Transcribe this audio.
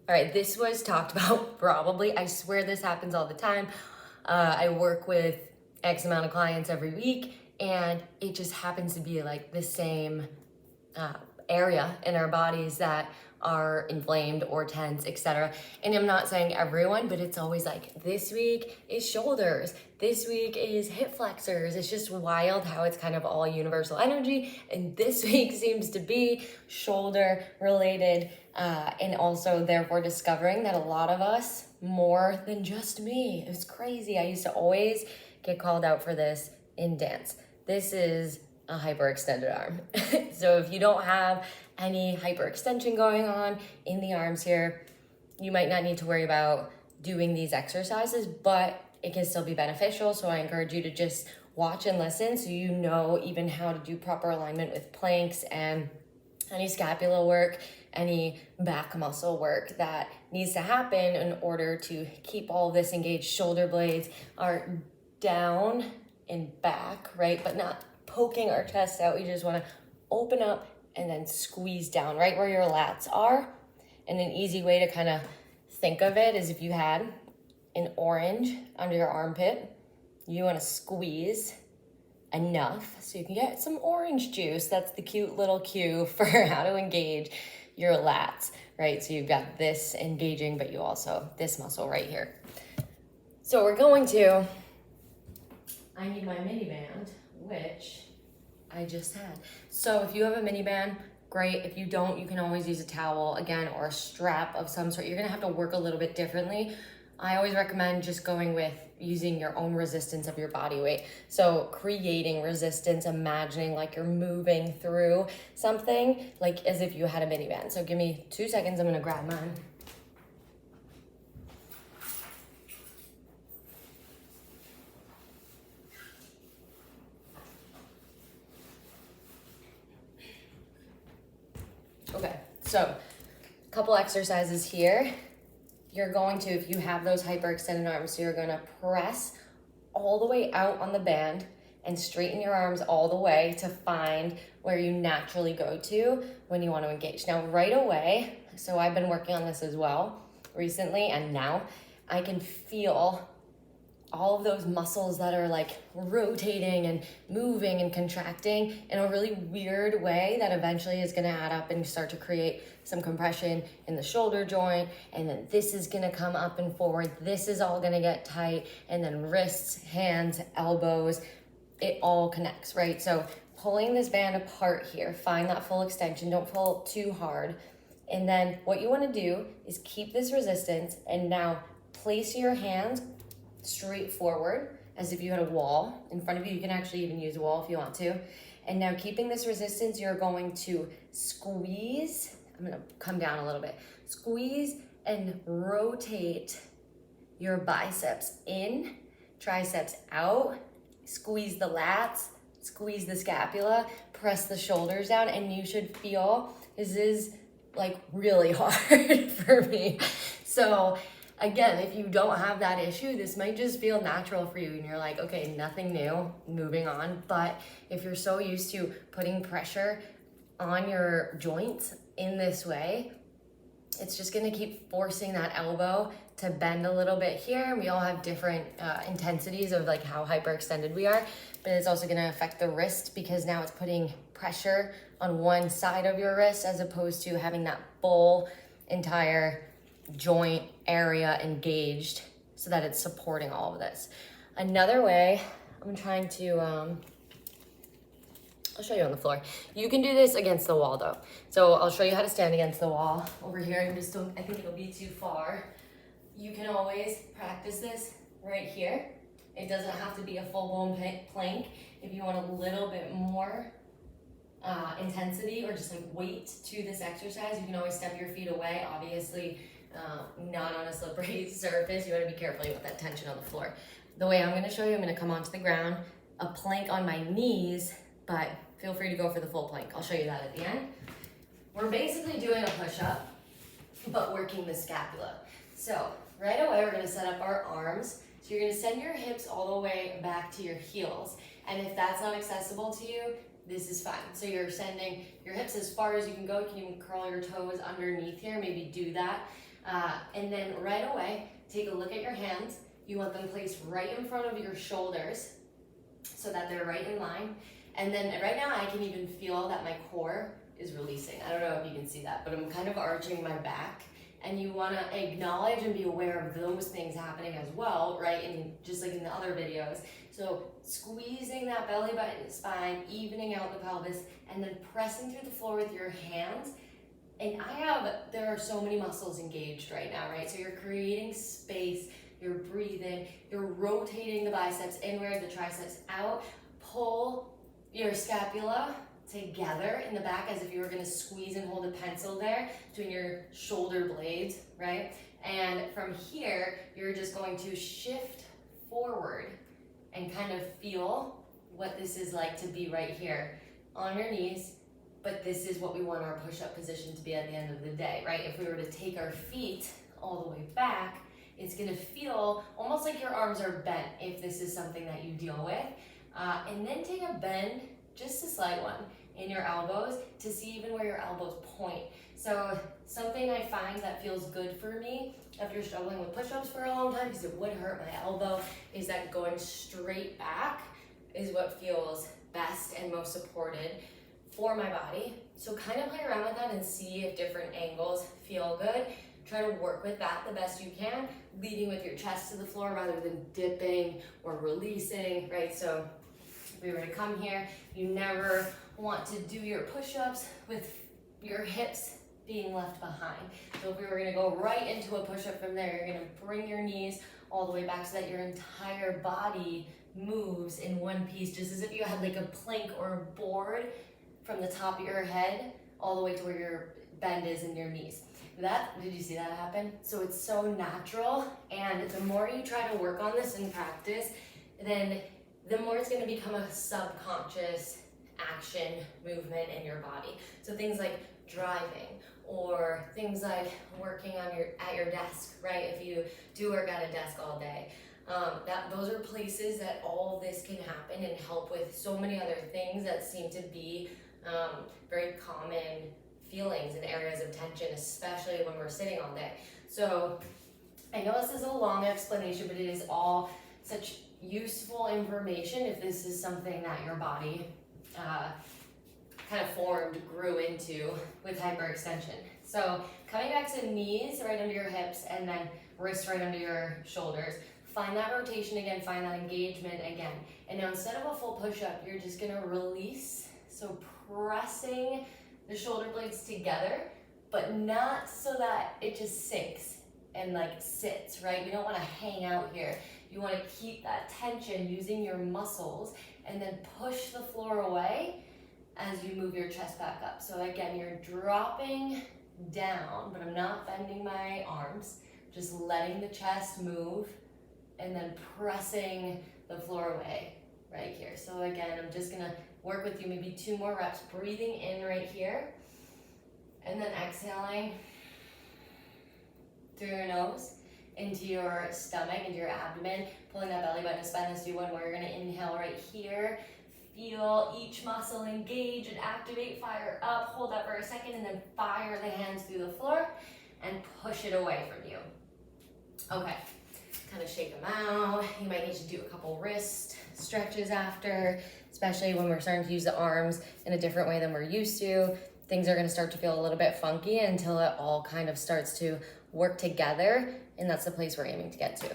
All right, this was talked about probably. I swear this happens all the time. I work with X amount of clients every week, and it just happens to be like the same uh, area in our bodies that are inflamed or tense, etc. And I'm not saying everyone, but it's always like this week is shoulders, this week is hip flexors. It's just wild how it's kind of all universal energy, and this week seems to be shoulder related, and also therefore discovering that a lot of us, more than just me, it's crazy. I used to always get called out for this in dance. This is a hyperextended arm. So if you don't have any hyperextension going on in the arms here, you might not need to worry about doing these exercises, but it can still be beneficial. So I encourage you to just watch and listen so you know even how to do proper alignment with planks and any scapula work, any back muscle work that needs to happen in order to keep all of this engaged. Shoulder blades are down and back, right? But not poking our chest out. We just want to open up and then squeeze down right where your lats are. And an easy way to kind of think of it is if you had an orange under your armpit, you want to squeeze enough so you can get some orange juice. That's the cute little cue for how to engage your lats, right? So you've got this engaging, but you also, this muscle right here. So we're going to, I need my mini band, which I just had. So if you have a mini band, great. If you don't, you can always use a towel again, or a strap of some sort. You're gonna have to work a little bit differently. I always recommend just going with using your own resistance of your body weight. So creating resistance, imagining like you're moving through something, like as if you had a mini band. So give me 2 seconds, I'm gonna grab mine. Okay, so a couple exercises here. You're going to, if you have those hyperextended arms, so you're gonna press all the way out on the band and straighten your arms all the way to find where you naturally go to when you want to engage. Now, right away, so I've been working on this as well recently, and now I can feel all of those muscles that are like rotating and moving and contracting in a really weird way that eventually is going to add up and start to create some compression in the shoulder joint. And then this is going to come up and forward. This is all going to get tight. And then wrists, hands, elbows, it all connects, right? So pulling this band apart here, find that full extension. Don't pull too hard. And then what you want to do is keep this resistance, and now place your hands straight forward as if you had a wall in front of you. You can actually even use a wall if you want to. And now keeping this resistance, you're going to squeeze. I'm going to come down a little bit. Squeeze and rotate your biceps in, triceps out, squeeze the lats, squeeze the scapula, press the shoulders down, and you should feel this is like really hard for me. So again, if you don't have that issue, this might just feel natural for you and you're like, okay, nothing new, moving on. But if you're so used to putting pressure on your joints in this way, it's just gonna keep forcing that elbow to bend a little bit here. And we all have different intensities of like how hyperextended we are, but it's also gonna affect the wrist because now it's putting pressure on one side of your wrist as opposed to having that full entire joint area engaged so that it's supporting all of this. Another way, I'm trying to, I'll show you on the floor. You can do this against the wall though. So I'll show you how to stand against the wall over here. I just don't, I think it'll be too far. You can always practice this right here. It doesn't have to be a full-blown plank. If you want a little bit more intensity or just like weight to this exercise, you can always step your feet away. Obviously, not on a slippery surface. You want to be careful with that tension on the floor. The way I'm going to show you, I'm going to come onto the ground, a plank on my knees, but feel free to go for the full plank. I'll show you that at the end. We're basically doing a push-up, but working the scapula. So right away, we're going to set up our arms. So you're going to send your hips all the way back to your heels. And if that's not accessible to you, this is fine. So you're sending your hips as far as you can go. You can even curl your toes underneath here, maybe do that. And then right away, take a look at your hands. You want them placed right in front of your shoulders so that they're right in line. And then right now I can even feel that my core is releasing. I don't know if you can see that, but I'm kind of arching my back. And you want to acknowledge and be aware of those things happening as well, right? And just like in the other videos. So squeezing that belly button, spine, evening out the pelvis, and then pressing through the floor with your hands. And there are so many muscles engaged right now, right? So you're creating space, you're breathing, you're rotating the biceps inward, the triceps out. Pull your scapula together in the back as if you were going to squeeze and hold a pencil there between your shoulder blades, right? And from here, you're just going to shift forward and kind of feel what this is like to be right here on your knees. But this is what we want our push-up position to be at the end of the day, right? If we were to take our feet all the way back, it's going to feel almost like your arms are bent if this is something that you deal with. And then take a bend, just a slight one, in your elbows to see even where your elbows point. So something I find that feels good for me after struggling with push-ups for a long time, because it would hurt my elbow, is that going straight back is what feels best and most supported for my body. So kind of play around with that and see if different angles feel good. Try to work with that the best you can, leading with your chest to the floor rather than dipping or releasing, right? So if we were to come here, you never want to do your push-ups with your hips being left behind. So if we were gonna go right into a push-up from there, you're gonna bring your knees all the way back so that your entire body moves in one piece, just as if you had like a plank or a board from the top of your head all the way to where your bend is in your knees. Did you see that happen? So it's so natural, and the more you try to work on this in practice, then the more it's gonna become a subconscious action movement in your body. So things like driving, or things like working on at your desk, right? If you do work at a desk all day, those are places that all of this can happen and help with so many other things that seem to be very common feelings and areas of tension, especially when we're sitting all day. So I know this is a long explanation, but it is all such useful information if this is something that your body kind of grew into with hyperextension. So coming back to knees right under your hips and then wrists right under your shoulders. Find that rotation again, find that engagement again. And now instead of a full push-up, you're just gonna release. So pressing the shoulder blades together, but not so that it just sinks and like sits, right? You don't wanna hang out here. You wanna keep that tension using your muscles and then push the floor away as you move your chest back up. So again, you're dropping down, but I'm not bending my arms, just letting the chest move and then pressing the floor away right here. So again, I'm just gonna work with you maybe 2 more reps, breathing in right here, and then exhaling through your nose into your stomach, into your abdomen, pulling that belly button to spine. Let's do one more. You're gonna inhale right here. Feel each muscle engage and activate, fire up, hold that for a second, and then fire the hands through the floor and push it away from you. Okay, kind of shake them out. You might need to do a couple wrist stretches after, especially when we're starting to use the arms in a different way than we're used to. Things are gonna start to feel a little bit funky until it all kind of starts to work together, and that's the place we're aiming to get to.